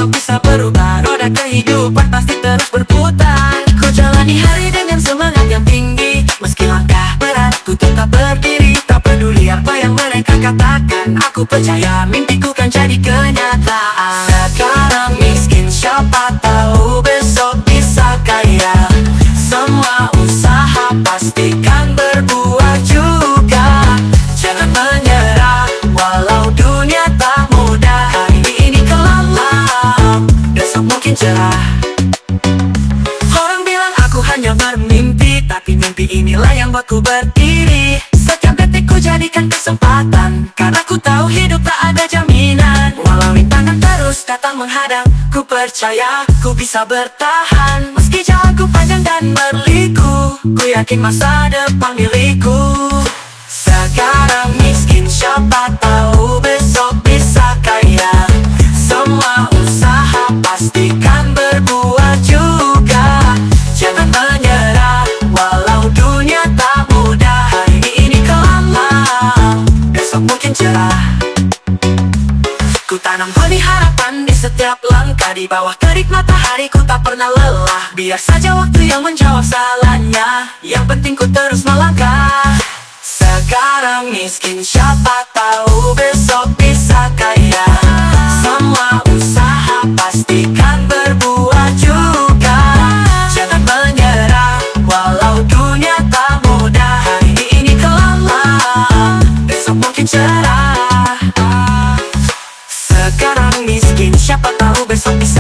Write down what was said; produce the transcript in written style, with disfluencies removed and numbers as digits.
besok bisa berubah. Roda kehidupan pasti terus berputar. Ku jalani hari dengan semangat yang tinggi. Meski langkah berat, ku tetap berdiri. Tak peduli apa yang mereka katakan, aku percaya mimpiku kan jadi kenyataan. Sekarang miskin, siapa tahu besok bisa kaya. Semua usaha pastikan berbuah juga. Jangan menyerah, walau dunia tak mudah. Hari ini kelam, besok mungkin cerah. Orang bilang aku hanya bermimpi, tapi mimpi inilah yang buatku berdiri. Setiap detik ku jadikan kesempatan, karena ku tahu hidup tak ada jaminan. Walau rintangan terus datang menghadang, ku percaya ku bisa bertahan. Meski jalanku panjang dan berliku, ku yakin masa depan milikku. Sekarang miskin, siapa tahu besok bisa kaya. Semua usaha pastikan berbuah juga. Jangan menyerah, walau dunia tak mudah. Hari ini kelam, besok mungkin cerah. Ku tanam benih harapan di setiap langkah. Di bawah terik matahari ku tak pernah lelah. Biar saja waktu yang menjawab salahnya, yang penting ku terus melangkah. Sekarang miskin, siapa tahu besok bisa kaya. Semua usaha pastikan berbuah juga. Jangan menyerah, walau dunia tak mudah. Hari ini kelam, besok mungkin cerah. Sekarang miskin, siapa tahu besok bisa